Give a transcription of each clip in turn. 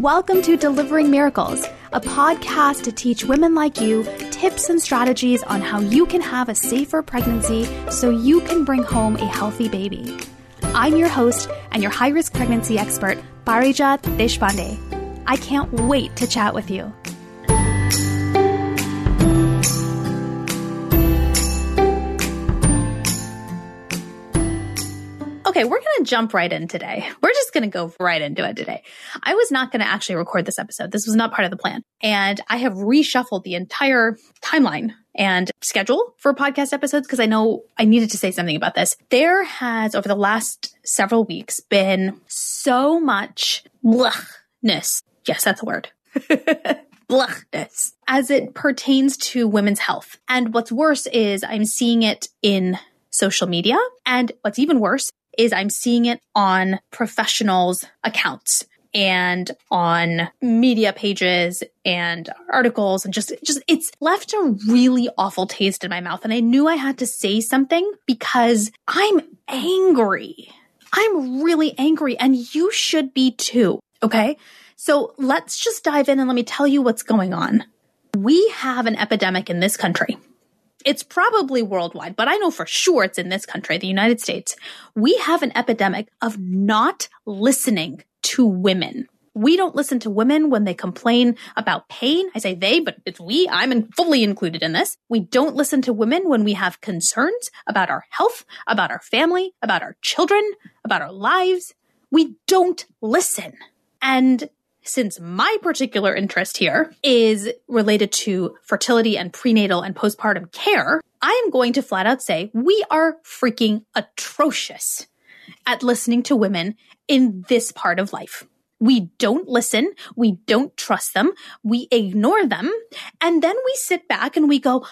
Welcome to Delivering Miracles, a podcast to teach women like you tips and strategies on how you can have a safer pregnancy so you can bring home a healthy baby. I'm your host and your high-risk pregnancy expert, Parijat Deshpande. I can't wait to chat with you. Okay, we're going to jump right in today. We're just going to go right into it today. I was not going to actually record this episode. This was not part of the plan. And I have reshuffled the entire timeline and schedule for podcast episodes because I know I needed to say something about this. There has, over the last several weeks, been so much blahness. Yes, that's a word. Blahness as it pertains to women's health. And what's worse is I'm seeing it in social media. And what's even worse is I'm seeing it on professionals' accounts and on media pages and articles, and just it's left a really awful taste in my mouth. And I knew I had to say something because I'm angry. I'm really angry, and you should be too. Okay? So let's just dive in and let me tell you what's going on. We have an epidemic in this country. It's probably worldwide, but I know for sure it's in this country, the United States. We have an epidemic of not listening to women. We don't listen to women when they complain about pain. I say they, but it's we. I'm fully included in this. We don't listen to women when we have concerns about our health, about our family, about our children, about our lives. We don't listen. And since my particular interest here is related to fertility and prenatal and postpartum care, I am going to flat out say we are freaking atrocious at listening to women in this part of life. We don't listen. We don't trust them. We ignore them. And then we sit back and we go,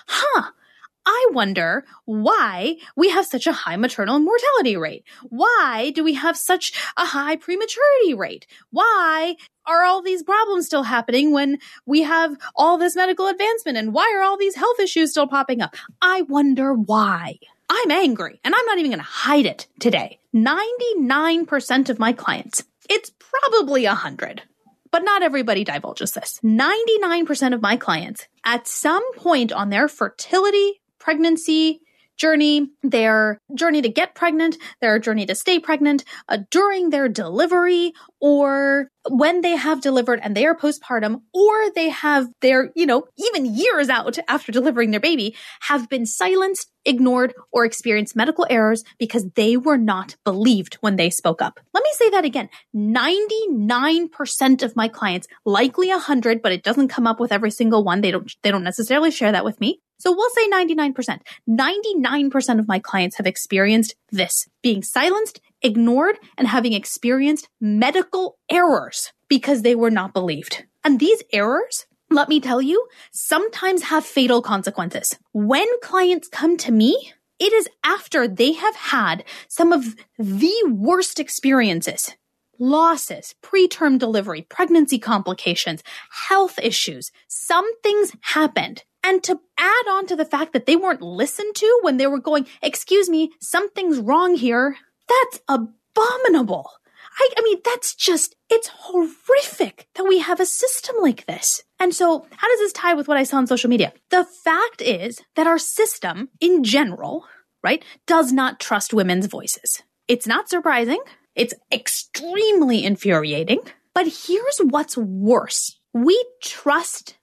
I wonder why we have such a high maternal mortality rate. Why do we have such a high prematurity rate? Why are all these problems still happening when we have all this medical advancement? And why are all these health issues still popping up? I wonder why. I'm angry, and I'm not even going to hide it today. 99% of my clients, it's probably 100. But not everybody divulges this. 99% of my clients, at some point on their fertility, pregnancy journey, their journey to get pregnant, their journey to stay pregnant, during their delivery, or when they have delivered and they are postpartum, or they have their, even years out after delivering their baby, have been silenced, ignored, or experienced medical errors because they were not believed when they spoke up. Let me say that again. 99% of my clients, likely 100, but it doesn't come up with every single one. They don't necessarily share that with me. So we'll say 99%. 99% of my clients have experienced this, being silenced, ignored, and having experienced medical errors because they were not believed. And these errors, let me tell you, sometimes have fatal consequences. When clients come to me, it is after they have had some of the worst experiences. Losses, preterm delivery, pregnancy complications, health issues. Something's happened. And to add on to the fact that they weren't listened to when they were going, excuse me, something's wrong here, that's abominable. I mean, it's horrific that we have a system like this. And so how does this tie with what I saw on social media? The fact is that our system in general, right, does not trust women's voices. It's not surprising. It's extremely infuriating. But here's what's worse. We trust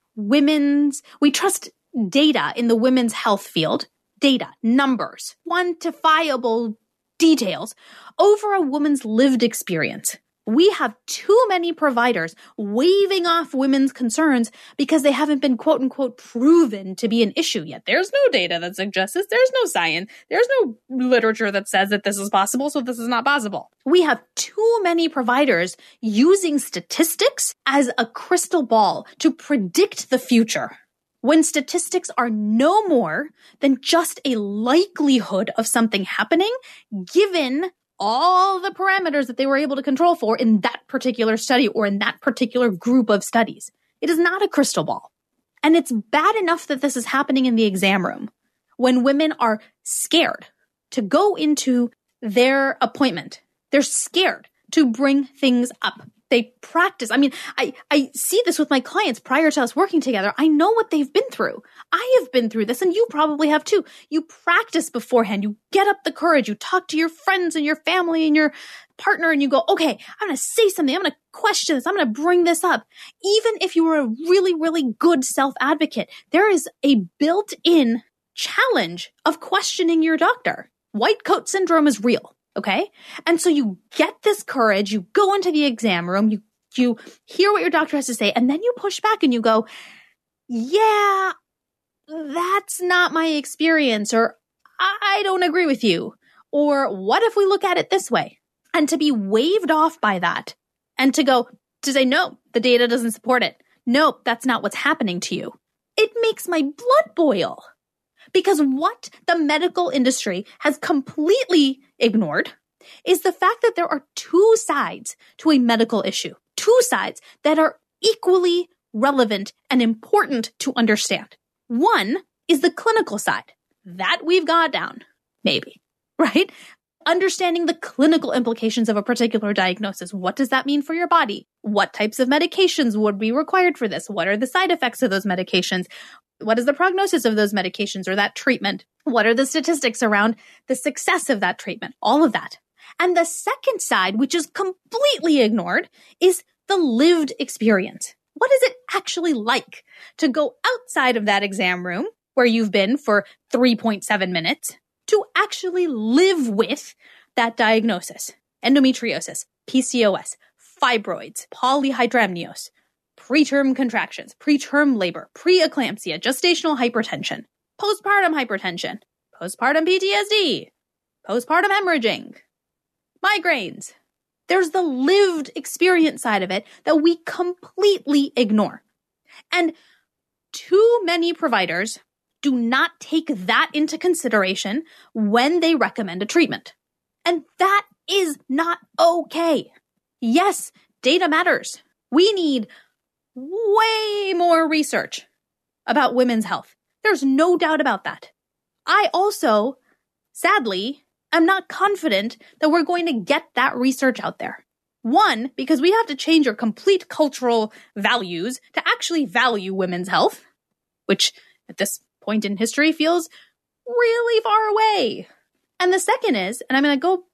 data in the women's health field, data, numbers, quantifiable details over a woman's lived experience. We have too many providers waving off women's concerns because they haven't been quote unquote proven to be an issue yet. There's no data that suggests this. There's no science. There's no literature that says that this is possible, so this is not possible. We have too many providers using statistics as a crystal ball to predict the future, when statistics are no more than just a likelihood of something happening given all the parameters that they were able to control for in that particular study or in that particular group of studies. It is not a crystal ball. And it's bad enough that this is happening in the exam room when women are scared to go into their appointment. They're scared to bring things up. They practice. I mean, I see this with my clients prior to us working together. I know what they've been through. I have been through this, and you probably have too. You practice beforehand. You get up the courage. You talk to your friends and your family and your partner, and you go, okay, I'm going to say something. I'm going to question this. I'm going to bring this up. Even if you were a really, really good self-advocate, there is a built-in challenge of questioning your doctor. White coat syndrome is real. Okay. And so you get this courage, you go into the exam room, you hear what your doctor has to say, and then you push back and you go, yeah, that's not my experience, or I don't agree with you. Or what if we look at it this way? And to be waved off by that and to say, no, the data doesn't support it. No, that's not what's happening to you. It makes my blood boil. Because what the medical industry has completely ignored is the fact that there are two sides to a medical issue, two sides that are equally relevant and important to understand. One is the clinical side. That we've got down, maybe, right? Understanding the clinical implications of a particular diagnosis. What does that mean for your body? What types of medications would be required for this? What are the side effects of those medications? What is the prognosis of those medications or that treatment? What are the statistics around the success of that treatment? All of that. And the second side, which is completely ignored, is the lived experience. What is it actually like to go outside of that exam room where you've been for 3.7 minutes to actually live with that diagnosis? Endometriosis, PCOS, fibroids, polyhydramnios, preterm contractions, preterm labor, preeclampsia, gestational hypertension, postpartum hypertension, postpartum PTSD, postpartum hemorrhaging, migraines. There's the lived experience side of it that we completely ignore. And too many providers do not take that into consideration when they recommend a treatment. And that is not okay. Yes, data matters. We need way more research about women's health. There's no doubt about that. I also, sadly, am not confident that we're going to get that research out there. One, because we have to change our complete cultural values to actually value women's health, which at this point in history feels really far away. And the second is, and I'm going to go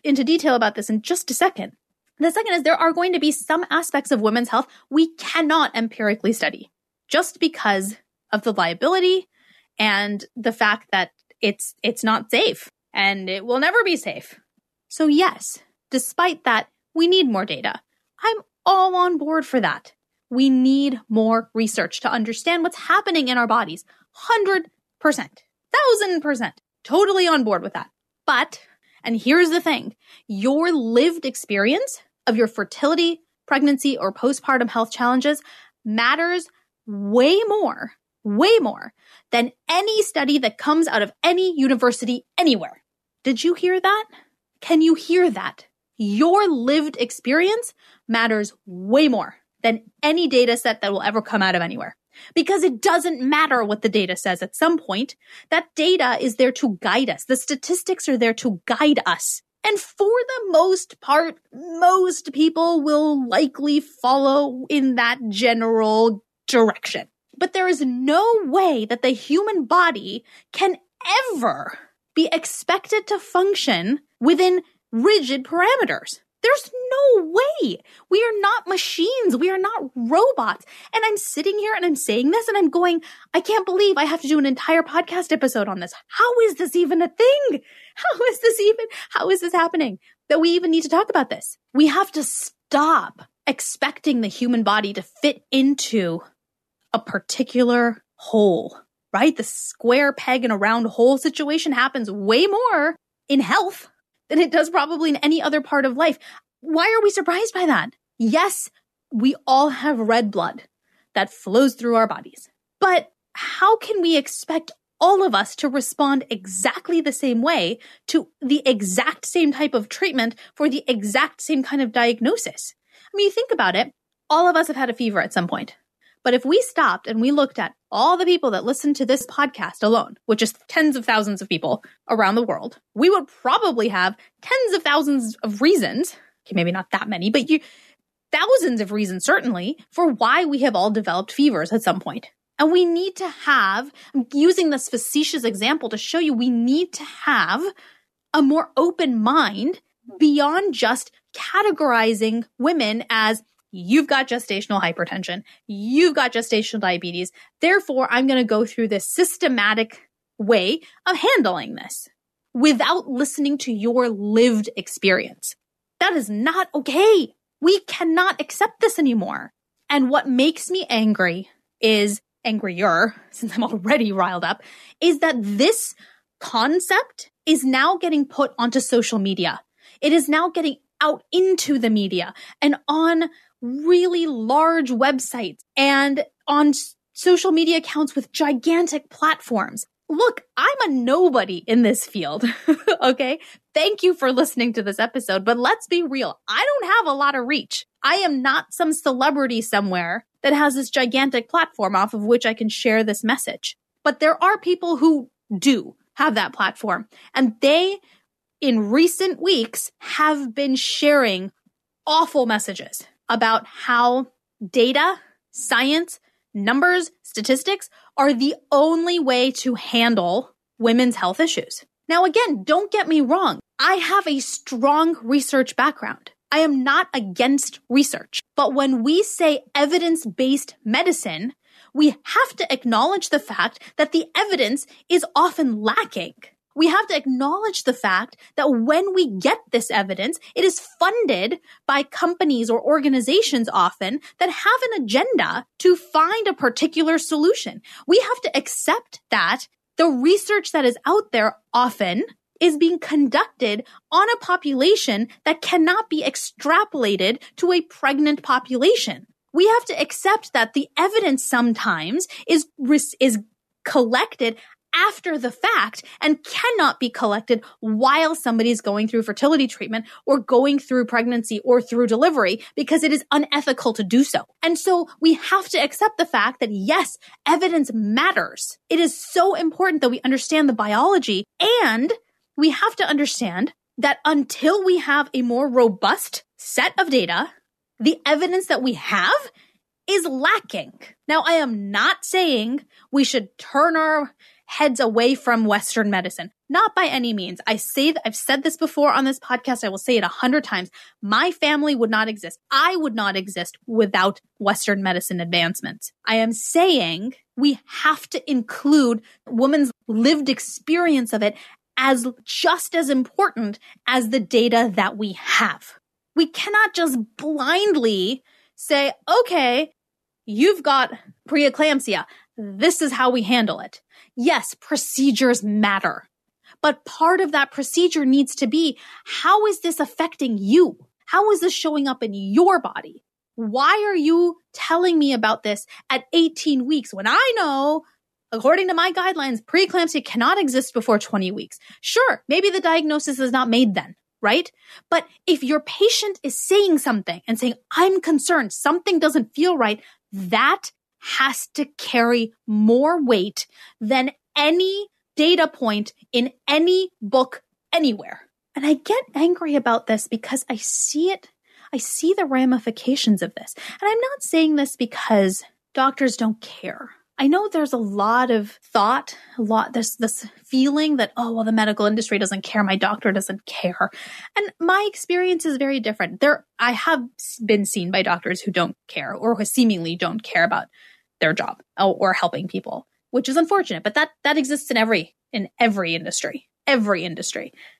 into detail about this in just a second. The second is there are going to be some aspects of women's health we cannot empirically study just because of the liability and the fact that it's not safe and it will never be safe. So yes, despite that, we need more data. I'm all on board for that. We need more research to understand what's happening in our bodies. 100%, 1000%, totally on board with that. But, and here's the thing, your lived experience of your fertility, pregnancy, or postpartum health challenges matters way more than any study that comes out of any university anywhere. Did you hear that? Can you hear that? Your lived experience matters way more than any data set that will ever come out of anywhere. Because it doesn't matter what the data says at some point. That data is there to guide us. The statistics are there to guide us. And for the most part, most people will likely follow in that general direction. But there is no way that the human body can ever be expected to function within rigid parameters. There's no way. We are not machines. We are not robots. And I'm sitting here and I'm saying this and I'm going, I can't believe I have to do an entire podcast episode on this. How is this even a thing? How is this happening that we even need to talk about this? We have to stop expecting the human body to fit into a particular hole, right? The square peg in a round hole situation happens way more in health than it does probably in any other part of life. Why are we surprised by that? Yes, we all have red blood that flows through our bodies. But how can we expect all of us to respond exactly the same way to the exact same type of treatment for the exact same kind of diagnosis? I mean, you think about it, all of us have had a fever at some point. But if we stopped and we looked at all the people that listen to this podcast alone, which is tens of thousands of people around the world, we would probably have tens of thousands of reasons. Okay, maybe not that many, but thousands of reasons, certainly, for why we have all developed fevers at some point. And we need to have, I'm using this facetious example to show you, we need to have a more open mind beyond just categorizing women as, you've got gestational hypertension, you've got gestational diabetes, therefore I'm going to go through this systematic way of handling this without listening to your lived experience. That is not okay. We cannot accept this anymore. And what makes me angry is, angrier, since I'm already riled up, is that this concept is now getting put onto social media. It is now getting out into the media and on really large websites and on social media accounts with gigantic platforms. Look, I'm a nobody in this field, okay? Thank you for listening to this episode, but let's be real. I don't have a lot of reach. I am not some celebrity somewhere that has this gigantic platform off of which I can share this message. But there are people who do have that platform, and they, in recent weeks, have been sharing awful messages about how data, science, numbers, statistics are the only way to handle women's health issues. Now, again, don't get me wrong. I have a strong research background. I am not against research. But when we say evidence-based medicine, we have to acknowledge the fact that the evidence is often lacking. We have to acknowledge the fact that when we get this evidence, it is funded by companies or organizations often that have an agenda to find a particular solution. We have to accept that the research that is out there often is being conducted on a population that cannot be extrapolated to a pregnant population. We have to accept that the evidence sometimes is collected after the fact and cannot be collected while somebody's going through fertility treatment or going through pregnancy or through delivery because it is unethical to do so. And so we have to accept the fact that yes, evidence matters. It is so important that we understand the biology, and we have to understand that until we have a more robust set of data, the evidence that we have is lacking. Now, I am not saying we should turn our heads away from Western medicine. Not by any means. I've said this before on this podcast. I will say it 100 times. My family would not exist. I would not exist without Western medicine advancements. I am saying we have to include women's lived experience of it as just as important as the data that we have. We cannot just blindly say, okay, you've got preeclampsia. This is how we handle it. Yes, procedures matter. But part of that procedure needs to be, how is this affecting you? How is this showing up in your body? Why are you telling me about this at 18 weeks when I know, according to my guidelines, preeclampsia cannot exist before 20 weeks? Sure, maybe the diagnosis is not made then, right? But if your patient is saying something and saying, I'm concerned, something doesn't feel right, that has to carry more weight than any data point in any book anywhere. And I get angry about this because I see it. I see the ramifications of this. And I'm not saying this because doctors don't care. I know there's a lot of thought, there's this feeling that, oh, well, the medical industry doesn't care, my doctor doesn't care. And my experience is very different. I have been seen by doctors who don't care or who seemingly don't care about their job or helping people, which is unfortunate, but that exists in every industry,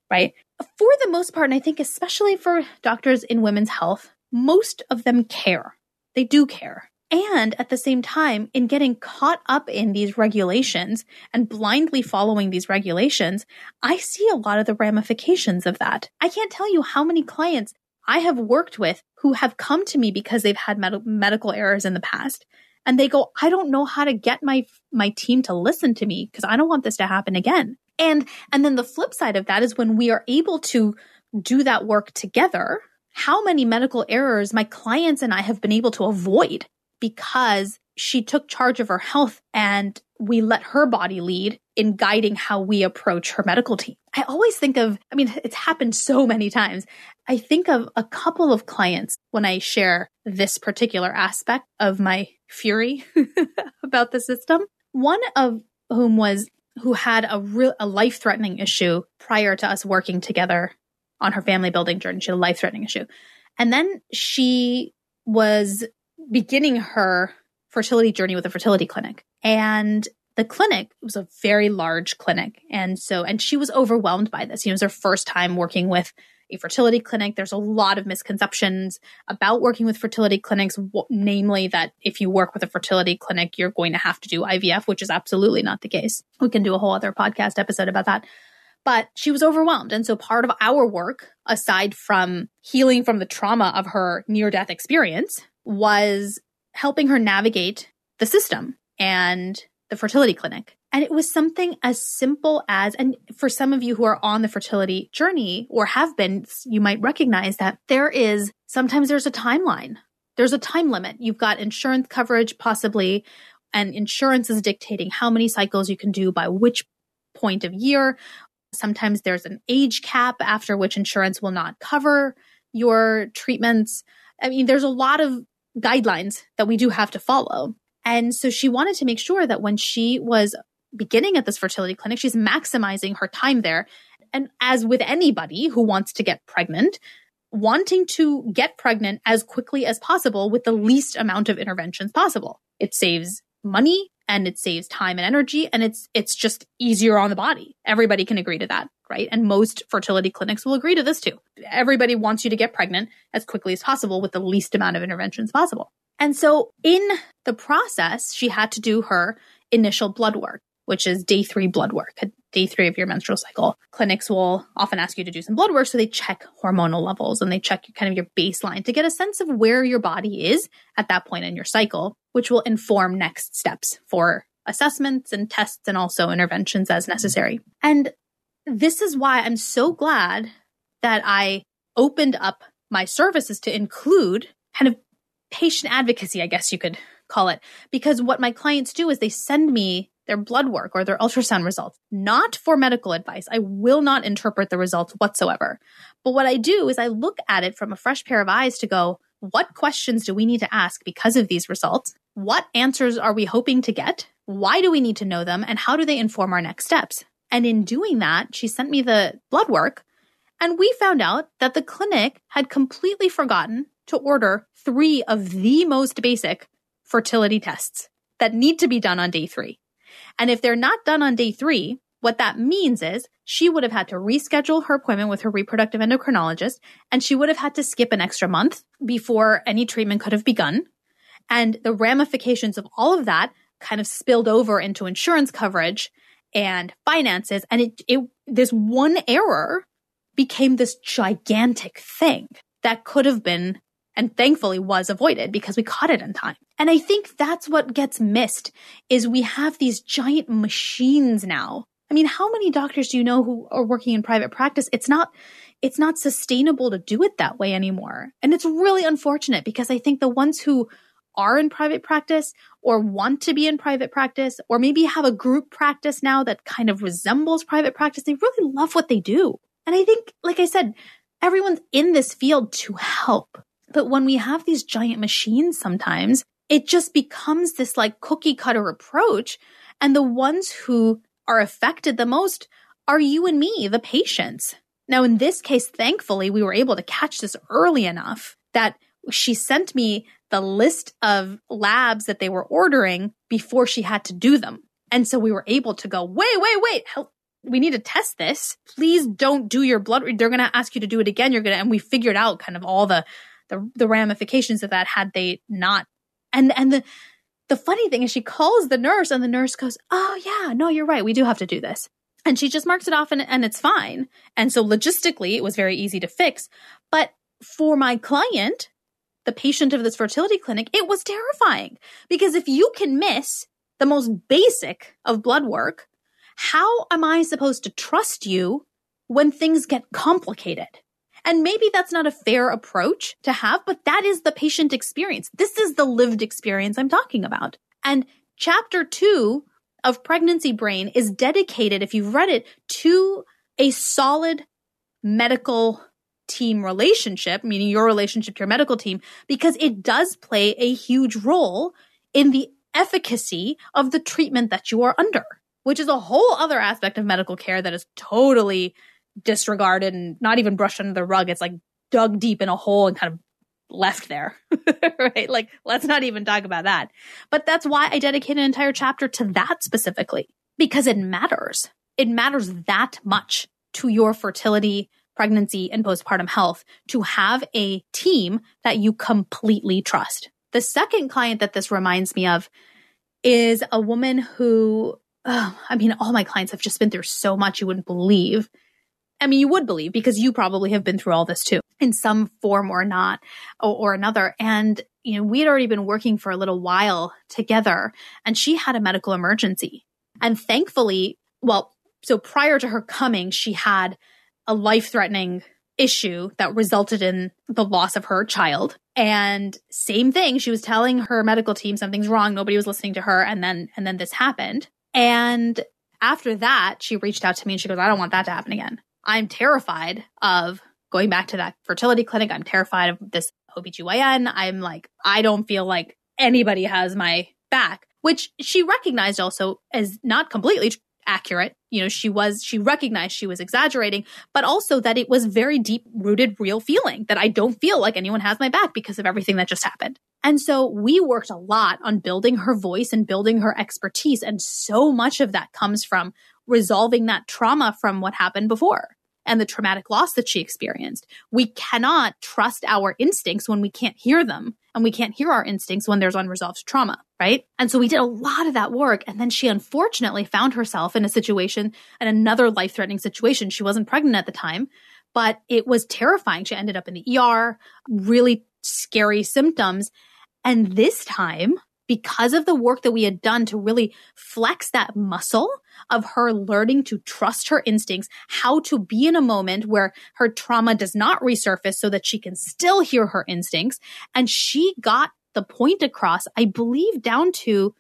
right? For the most part, and I think especially for doctors in women's health, most of them care. They do care. And at the same time, in getting caught up in these regulations and blindly following these regulations, I see a lot of the ramifications of that. I can't tell you how many clients I have worked with who have come to me because they've had medical errors in the past. And they go, I don't know how to get my team to listen to me because I don't want this to happen again. And then the flip side of that is when we are able to do that work together, how many medical errors my clients and I have been able to avoid because she took charge of her health and we let her body lead in guiding how we approach her medical team. I always think of, it's happened so many times. I think of a couple of clients when I share this particular aspect of my fury about the system. One of whom who had a life-threatening issue prior to us working together on her family building journey. She had a life-threatening issue. And then she was beginning her fertility journey with a fertility clinic. And the clinic was a very large clinic. And she was overwhelmed by this. It was her first time working with a fertility clinic. There's a lot of misconceptions about working with fertility clinics, namely that if you work with a fertility clinic, you're going to have to do IVF, which is absolutely not the case. We can do a whole other podcast episode about that. But she was overwhelmed. And so part of our work, aside from healing from the trauma of her near-death experience, was helping her navigate the system and the fertility clinic. And it was something as simple as, and for some of you who are on the fertility journey or have been, you might recognize that sometimes there's a timeline. There's a time limit. You've got insurance coverage possibly, and insurance is dictating how many cycles you can do by which point of year. Sometimes there's an age cap after which insurance will not cover your treatments. There's a lot of guidelines that we do have to follow. And so she wanted to make sure that when she was beginning at this fertility clinic, she's maximizing her time there. And as with anybody who wants to get pregnant, wanting to get pregnant as quickly as possible with the least amount of interventions possible. It saves money and it saves time and energy, and it's just easier on the body. Everybody can agree to that, right? And most fertility clinics will agree to this too. Everybody wants you to get pregnant as quickly as possible with the least amount of interventions possible. And so in the process, she had to do her initial blood work, which is day 3 blood work, day 3 of your menstrual cycle. Clinics will often ask you to do some blood work. So they check hormonal levels and they check kind of your baseline to get a sense of where your body is at that point in your cycle, which will inform next steps for assessments and tests and also interventions as necessary. And this is why I'm so glad that I opened up my services to include kind of patient advocacy, I guess you could call it, because what my clients do is they send me their blood work or their ultrasound results, not for medical advice. I will not interpret the results whatsoever. But what I do is I look at it from a fresh pair of eyes to go, what questions do we need to ask because of these results? What answers are we hoping to get? Why do we need to know them? And how do they inform our next steps? And in doing that, she sent me the blood work, and we found out that the clinic had completely forgotten to order 3 of the most basic fertility tests that need to be done on day 3. And if they're not done on day 3, what that means is she would have had to reschedule her appointment with her reproductive endocrinologist, and she would have had to skip an extra month before any treatment could have begun. And the ramifications of all of that kind of spilled over into insurance coverage and finances. And this one error became this gigantic thing that could have been, and thankfully was, avoided because we caught it in time. And I think that's what gets missed is we have these giant machines now. How many doctors do you know who are working in private practice? It's not sustainable to do it that way anymore. And it's really unfortunate because I think the ones who are in private practice or want to be in private practice or maybe have a group practice now that kind of resembles private practice, they really love what they do. And I think, like I said, everyone's in this field to help. But when we have these giant machines sometimes, it just becomes this like cookie cutter approach. And the ones who are affected the most are you and me, the patients. Now, in this case, thankfully, we were able to catch this early enough that she sent me the list of labs that they were ordering before she had to do them. And so we were able to go, wait, we need to test this. Please don't do your blood. They're going to ask you to do it again. And we figured out kind of all the ramifications of that had they not. And the funny thing is she calls the nurse and the nurse goes, oh yeah, no, you're right. We do have to do this. And she just marks it off and it's fine. And so logistically, it was very easy to fix. But for my client, the patient of this fertility clinic, it was terrifying because if you can miss the most basic of blood work, how am I supposed to trust you when things get complicated? And maybe that's not a fair approach to have, but that is the patient experience. This is the lived experience I'm talking about. And chapter 2 of Pregnancy Brain is dedicated, if you've read it, to a solid medical team relationship, meaning your relationship to your medical team, because it does play a huge role in the efficacy of the treatment that you are under, which is a whole other aspect of medical care that is totally disregarded and not even brushed under the rug. It's like dug deep in a hole and kind of left there, right? Like, let's not even talk about that. But that's why I dedicate an entire chapter to that specifically, because it matters. It matters that much to your fertility, pregnancy, and postpartum health to have a team that you completely trust. The second client that this reminds me of is a woman who, all my clients have just been through so much you wouldn't believe. I mean, you would believe because you probably have been through all this too in some form or not or another. And, we had already been working for a little while together and she had a medical emergency. And thankfully, so prior to her coming, she had a life-threatening issue that resulted in the loss of her child. And same thing, she was telling her medical team something's wrong. Nobody was listening to her. And then this happened. And after that, she reached out to me and she goes, I don't want that to happen again. I'm terrified of going back to that fertility clinic. I'm terrified of this OBGYN. I'm like, I don't feel like anybody has my back, which she recognized also as not completely accurate. She recognized she was exaggerating, but also that it was very deep rooted, real feeling that I don't feel like anyone has my back because of everything that just happened. And so we worked a lot on building her voice and building her expertise. And so much of that comes from resolving that trauma from what happened before and the traumatic loss that she experienced. We cannot trust our instincts when we can't hear them, and we can't hear our instincts when there's unresolved trauma, right? And so we did a lot of that work. And then she unfortunately found herself in another life-threatening situation. She wasn't pregnant at the time, but it was terrifying. She ended up in the ER, really scary symptoms. And this time, because of the work that we had done to really flex that muscle of her learning to trust her instincts, how to be in a moment where her trauma does not resurface so that she can still hear her instincts. And she got the point across, I believe, down to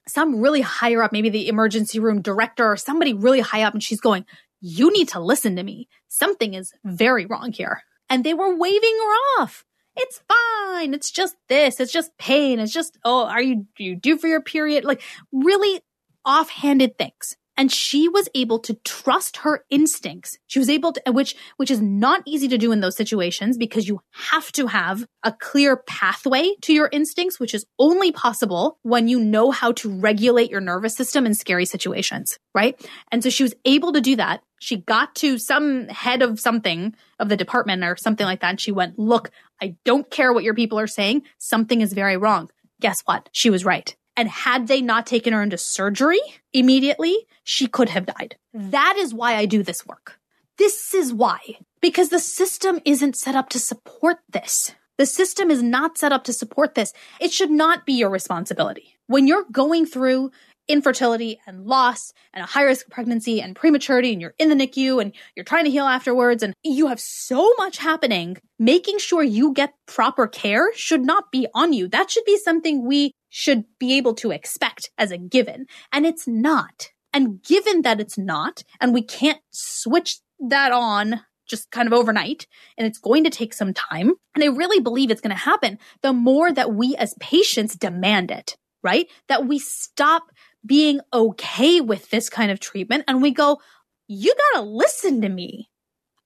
some really higher up, maybe the emergency room director or somebody really high up. And she's going, you need to listen to me. Something is very wrong here. And they were waving her off. It's fine. It's just this. It's just pain. It's just, do you due for your period? Like really offhanded things. And she was able to trust her instincts. She was able to, which is not easy to do in those situations because you have to have a clear pathway to your instincts, which is only possible when you know how to regulate your nervous system in scary situations, right? And so she was able to do that. She got to some head of something of the department or something like that. And she went, look, I don't care what your people are saying. Something is very wrong. Guess what? She was right. And had they not taken her into surgery immediately, she could have died. That is why I do this work. This is why. Because the system isn't set up to support this. The system is not set up to support this. It should not be your responsibility. When you're going through infertility and loss and a high-risk pregnancy and prematurity and you're in the NICU and you're trying to heal afterwards and you have so much happening, making sure you get proper care should not be on you. That should be something we should be able to expect as a given. And it's not. And given that it's not, and we can't switch that on just kind of overnight, and it's going to take some time, and I really believe it's going to happen, the more that we as patients demand it, right? That we stop being okay with this kind of treatment and we go, you got to listen to me.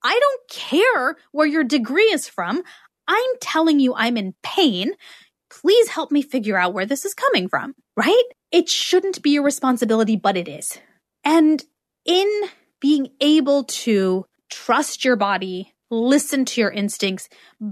I don't care where your degree is from. I'm telling you I'm in pain. Please help me figure out where this is coming from, right? It shouldn't be your responsibility, but it is. And in being able to trust your body, listen to your instincts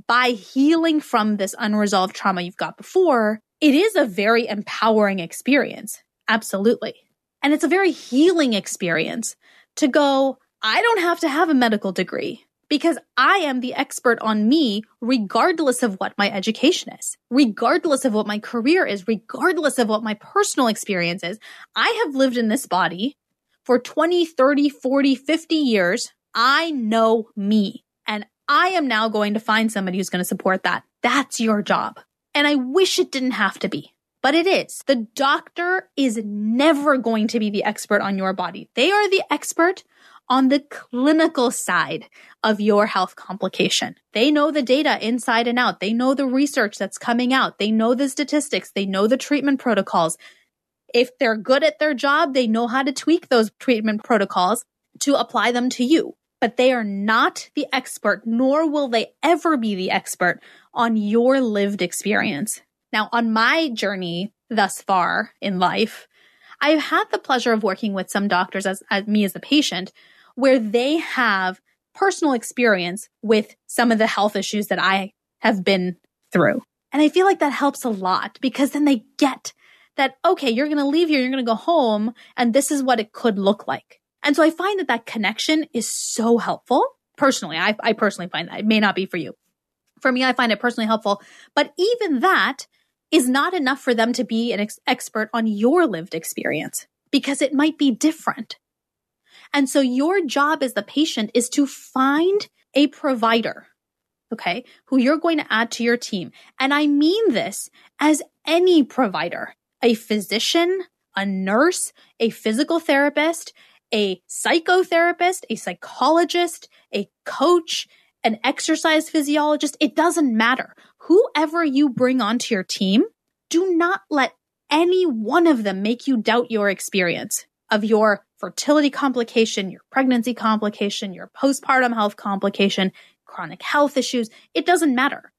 by healing from this unresolved trauma you've got before, it is a very empowering experience. Absolutely. And it's a very healing experience to go, I don't have to have a medical degree because I am the expert on me regardless of what my education is, regardless of what my career is, regardless of what my personal experience is. I have lived in this body for 20, 30, 40, 50 years. I know me, and I am now going to find somebody who's going to support that. That's your job. And I wish it didn't have to be. but it is. The doctor is never going to be the expert on your body. They are the expert on the clinical side of your health complication. They know the data inside and out. They know the research that's coming out. They know the statistics. They know the treatment protocols. If they're good at their job, they know how to tweak those treatment protocols to apply them to you. But they are not the expert, nor will they ever be the expert on your lived experience. Now, on my journey thus far in life, I've had the pleasure of working with some doctors as me as a patient, where they have personal experience with some of the health issues that I have been through. And I feel like that helps a lot, because then they get that, okay, you're going to leave here, you're going to go home, and this is what it could look like. And so I find that connection is so helpful. Personally, I personally find that. It may not be for you. For me, I find it personally helpful. But even that is not enough for them to be an expert on your lived experience, because it might be different. And so your job as the patient is to find a provider, okay, who you're going to add to your team. And I mean this as any provider, a physician, a nurse, a physical therapist, a psychotherapist, a psychologist, a coach, an exercise physiologist. It doesn't matter. Whoever you bring onto your team, do not let any one of them make you doubt your experience of your fertility complication, your pregnancy complication, your postpartum health complication, chronic health issues. It doesn't matter.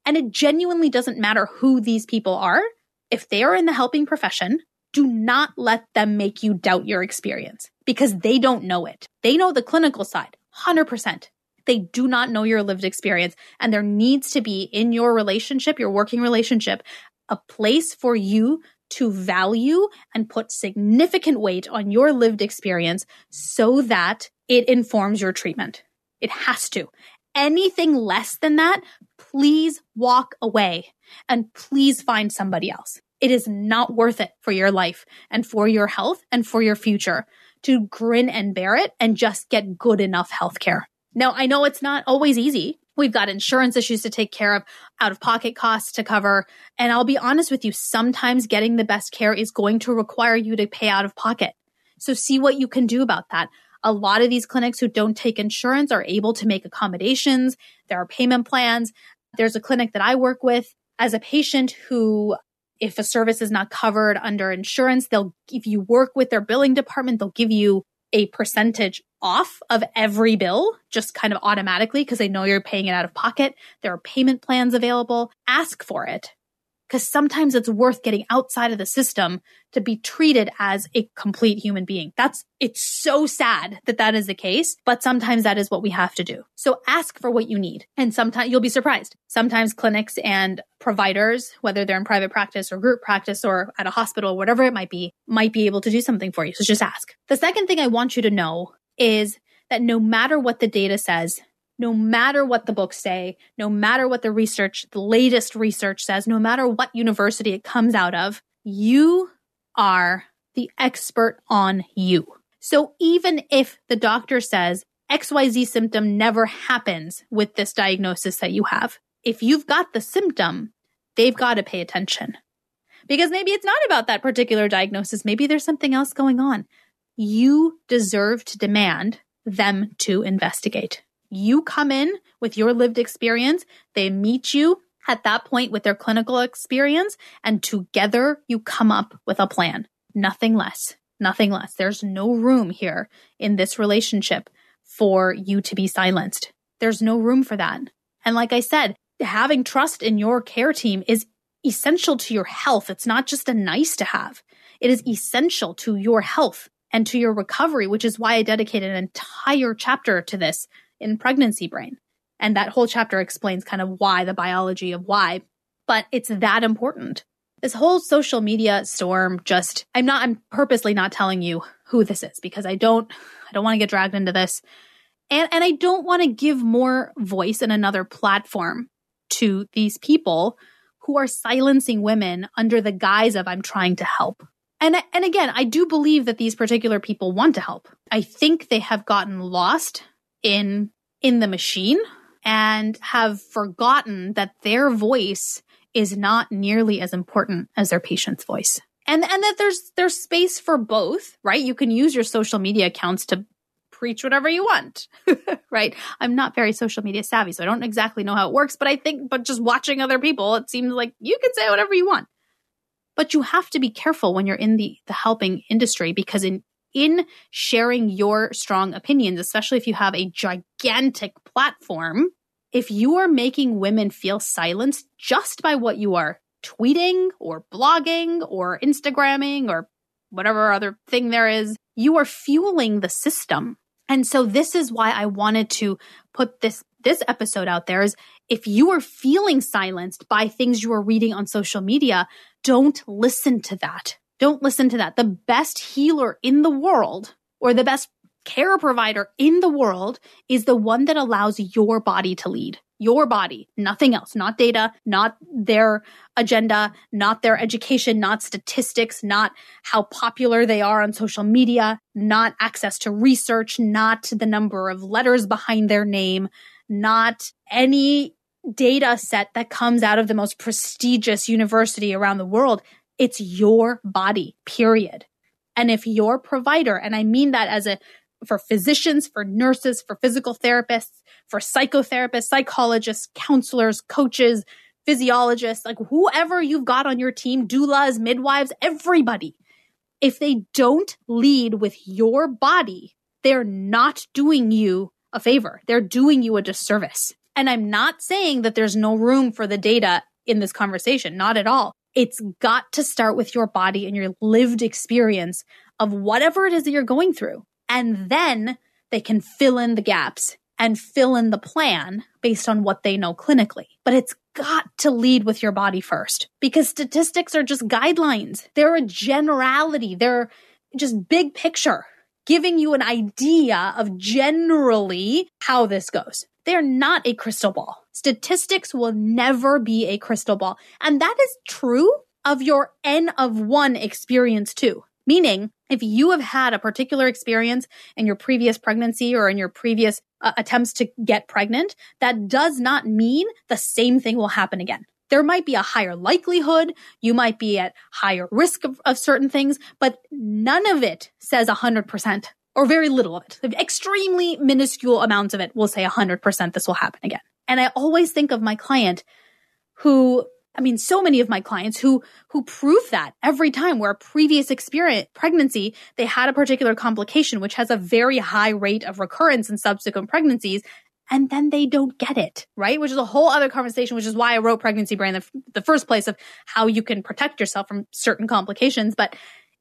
And it genuinely doesn't matter who these people are. If they are in the helping profession, do not let them make you doubt your experience, because they don't know it. They know the clinical side, 100%. They do not know your lived experience. And there needs to be in your relationship, your working relationship, a place for you to value and put significant weight on your lived experience so that it informs your treatment. It has to. Anything less than that, please walk away and please find somebody else. It is not worth it for your life and for your health and for your future to grin and bear it and just get good enough healthcare. Now, I know it's not always easy. We've got insurance issues to take care of, out-of-pocket costs to cover. And I'll be honest with you, sometimes getting the best care is going to require you to pay out of pocket. So see what you can do about that. A lot of these clinics who don't take insurance are able to make accommodations. There are payment plans. There's a clinic that I work with as a patient who, if a service is not covered under insurance, if you work with their billing department, they'll give you a percentage off of every bill, just kind of automatically, because they know you're paying it out of pocket. There are payment plans available. Ask for it, because sometimes it's worth getting outside of the system to be treated as a complete human being. It's so sad that is the case, but sometimes that is what we have to do. So ask for what you need. And sometimes you'll be surprised. Sometimes clinics and providers, whether they're in private practice or group practice or at a hospital, whatever it might be able to do something for you. So just ask. The second thing I want you to know is that no matter what the data says, no matter what the books say, no matter what the latest research says, no matter what university it comes out of, you are the expert on you. So even if the doctor says XYZ symptom never happens with this diagnosis that you have, if you've got the symptom, they've got to pay attention. Because maybe it's not about that particular diagnosis. Maybe there's something else going on. You deserve to demand them to investigate. You come in with your lived experience. They meet you at that point with their clinical experience, and together you come up with a plan. Nothing less. Nothing less. There's no room here in this relationship for you to be silenced. There's no room for that. And like I said, having trust in your care team is essential to your health. It's not just a nice to have. It is essential to your health and to your recovery, which is why I dedicated an entire chapter to this in Pregnancy Brain. And that whole chapter explains kind of why, the biology of why, but it's that important. This whole social media storm, I'm purposely not telling you who this is, because I don't want to get dragged into this. And I don't want to give more voice and another platform to these people who are silencing women under the guise of I'm trying to help. And again, I do believe that these particular people want to help. I think they have gotten lost in the machine and have forgotten that their voice is not nearly as important as their patient's voice. And that there's space for both, right? You can use your social media accounts to preach whatever you want, right? I'm not very social media savvy, so I don't exactly know how it works, but just watching other people, it seems like you can say whatever you want. But you have to be careful when you're in the helping industry, because in sharing your strong opinions, especially if you have a gigantic platform, if you are making women feel silenced just by what you are tweeting or blogging or Instagramming or whatever other thing there is, you are fueling the system. And so this is why I wanted to put this episode out there, is if you are feeling silenced by things you are reading on social media, don't listen to that. Don't listen to that. The best healer in the world, or the best care provider in the world, is the one that allows your body to lead. Your body, nothing else, not data, not their agenda, not their education, not statistics, not how popular they are on social media, not access to research, not the number of letters behind their name, not any data set that comes out of the most prestigious university around the world. It's your body, period. And if your provider, and I mean that for physicians, for nurses, for physical therapists, for psychotherapists, psychologists, counselors, coaches, physiologists, like whoever you've got on your team, doulas, midwives, everybody, if they don't lead with your body, they're not doing you a favor. They're doing you a disservice. And I'm not saying that there's no room for the data in this conversation, not at all. It's got to start with your body and your lived experience of whatever it is that you're going through. And then they can fill in the gaps and fill in the plan based on what they know clinically. But it's got to lead with your body first, because statistics are just guidelines. They're a generality. They're just big picture, giving you an idea of generally how this goes. They're not a crystal ball. Statistics will never be a crystal ball. And that is true of your N of 1 experience too. Meaning, if you have had a particular experience in your previous pregnancy or in your previous attempts to get pregnant, that does not mean the same thing will happen again. There might be a higher likelihood, you might be at higher risk of certain things, but none of it says 100%, or very little of it. Extremely minuscule amounts of it will say 100% this will happen again. And I always think of my client so many of my clients who prove that every time, where a previous experience, pregnancy, they had a particular complication, which has a very high rate of recurrence in subsequent pregnancies, and then they don't get it, right? Which is a whole other conversation, which is why I wrote Pregnancy Brain in the first place, of how you can protect yourself from certain complications. But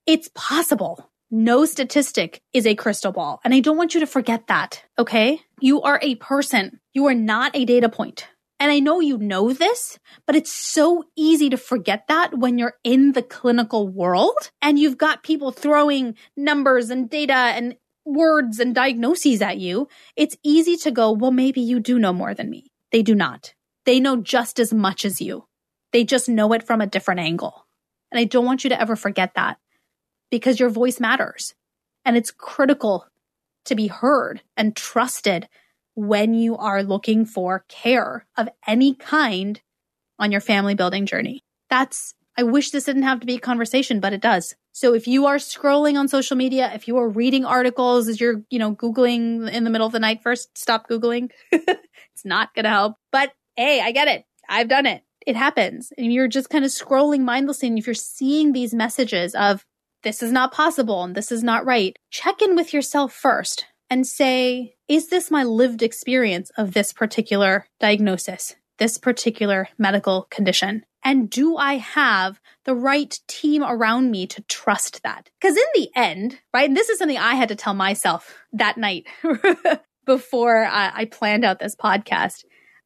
it's possible. No statistic is a crystal ball. And I don't want you to forget that, okay? You are a person. You are not a data point. And I know you know this, but it's so easy to forget that when you're in the clinical world and you've got people throwing numbers and data and words and diagnoses at you. It's easy to go, well, maybe you do know more than me. They do not. They know just as much as you. They just know it from a different angle. And I don't want you to ever forget that, because your voice matters. And it's critical to be heard and trusted when you are looking for care of any kind on your family building journey. I wish this didn't have to be a conversation, but it does. So if you are scrolling on social media, if you are reading articles as you're, Googling in the middle of the night, first stop Googling. It's not going to help. But hey, I get it. I've done it. It happens. And you're just kind of scrolling mindlessly. And if you're seeing these messages of this is not possible and this is not right, check in with yourself first and say, is this my lived experience of this particular diagnosis, this particular medical condition? And do I have the right team around me to trust that? Because in the end, right, and this is something I had to tell myself that night before I planned out this podcast,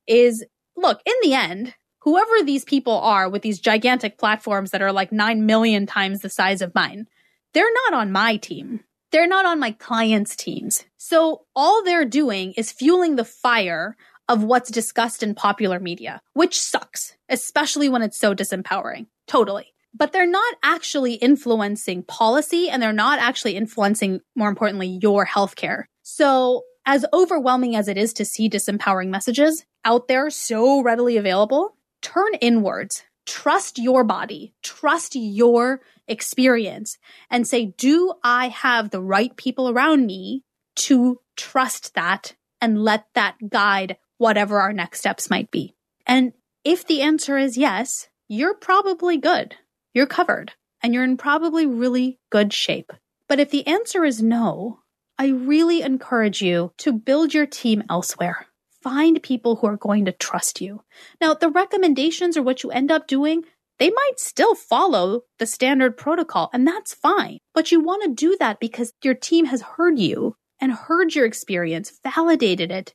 is, look, in the end, whoever these people are with these gigantic platforms that are like 9 million times the size of mine, they're not on my team. They're not on my clients' teams. So all they're doing is fueling the fire of what's discussed in popular media, which sucks, especially when it's so disempowering. Totally. But they're not actually influencing policy, and they're not actually influencing, more importantly, your healthcare. So as overwhelming as it is to see disempowering messages out there so readily available, turn inwards. trust your body, trust your experience, and say, do I have the right people around me to trust that and let that guide whatever our next steps might be? And if the answer is yes, you're probably good. You're covered and you're in probably really good shape. But if the answer is no, I really encourage you to build your team elsewhere. Find people who are going to trust you. Now, the recommendations or what you end up doing, they might still follow the standard protocol, and that's fine. But you want to do that because your team has heard you and heard your experience, validated it,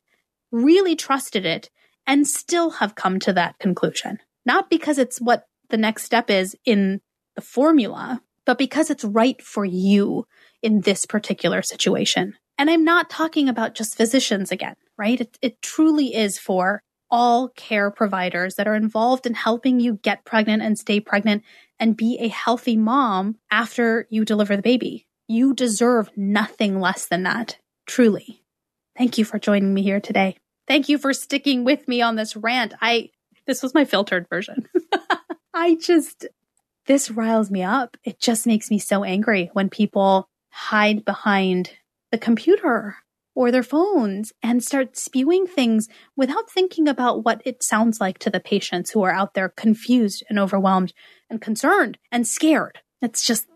really trusted it, and still have come to that conclusion. Not because it's what the next step is in the formula, but because it's right for you in this particular situation. And I'm not talking about just physicians again, right? It truly is for all care providers that are involved in helping you get pregnant and stay pregnant and be a healthy mom after you deliver the baby. You deserve nothing less than that, truly. Thank you for joining me here today. Thank you for sticking with me on this rant. This was my filtered version. This riles me up. It just makes me so angry when people hide behind the computer or their phones and start spewing things without thinking about what it sounds like to the patients who are out there confused and overwhelmed and concerned and scared. It's just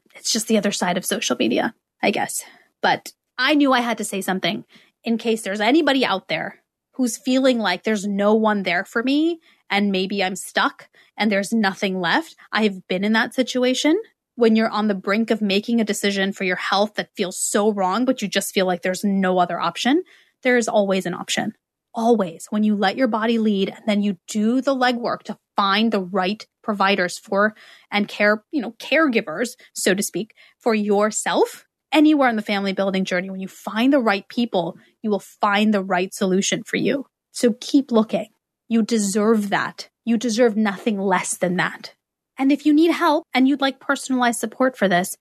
the other side of social media, I guess. But I knew I had to say something in case there's anybody out there who's feeling like there's no one there for me and maybe I'm stuck and there's nothing left. I've been in that situation when you're on the brink of making a decision for your health that feels so wrong, but you just feel like there's no other option. There is always an option. Always. When you let your body lead and then you do the legwork to find the right providers for and caregivers, so to speak, for yourself, anywhere in the family building journey, when you find the right people, you will find the right solution for you. So keep looking. You deserve that. You deserve nothing less than that. And if you need help and you'd like personalized support for this,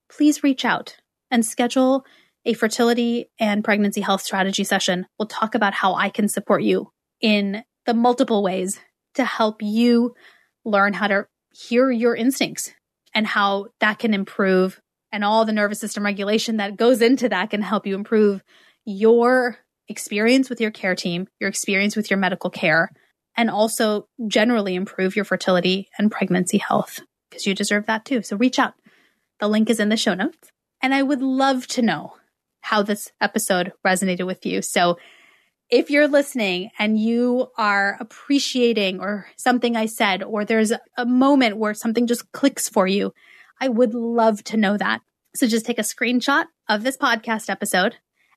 please reach out and schedule a fertility and pregnancy health strategy session. We'll talk about how I can support you in the multiple ways to help you learn how to hear your instincts and how that can improve, and all the nervous system regulation that goes into that can help you improve your experience with your care team, your experience with your medical care, and also generally improve your fertility and pregnancy health, because you deserve that too. So reach out. The link is in the show notes. And I would love to know how this episode resonated with you. So if you're listening and you are appreciating or something I said, or there's a moment where something just clicks for you, I would love to know that. So just take a screenshot of this podcast episode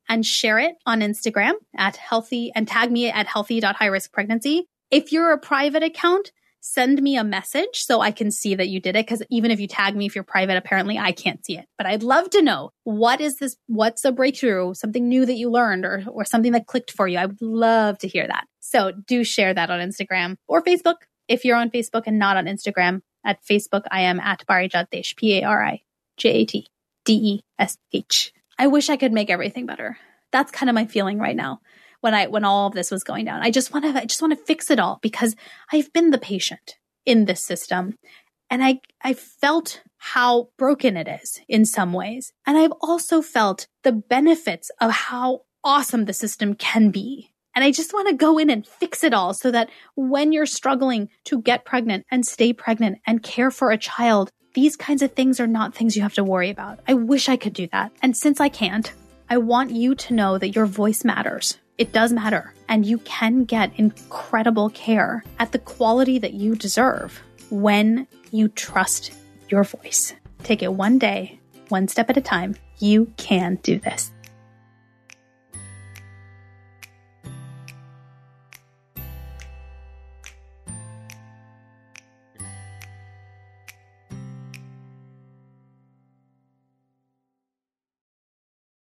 and share it on Instagram at healthy and tag me at healthy.highriskpregnancy. If you're a private account, send me a message so I can see that you did it. Because even if you tag me, if you're private, apparently I can't see it. But I'd love to know, what's a breakthrough, something new that you learned or something that clicked for you. I would love to hear that. So do share that on Instagram or Facebook. If you're on Facebook and not on Instagram, at Facebook, I am at Parijatdesh, Parijatdesh. I wish I could make everything better. That's kind of my feeling right now. When all of this was going down, I just want to fix it all, because I've been the patient in this system, and I felt how broken it is in some ways. And I've also felt the benefits of how awesome the system can be. And I just want to go in and fix it all so that when you're struggling to get pregnant and stay pregnant and care for a child, these kinds of things are not things you have to worry about. I wish I could do that. And since I can't, I want you to know that your voice matters. It does matter, and you can get incredible care at the quality that you deserve when you trust your voice. Take it one day, one step at a time. You can do this.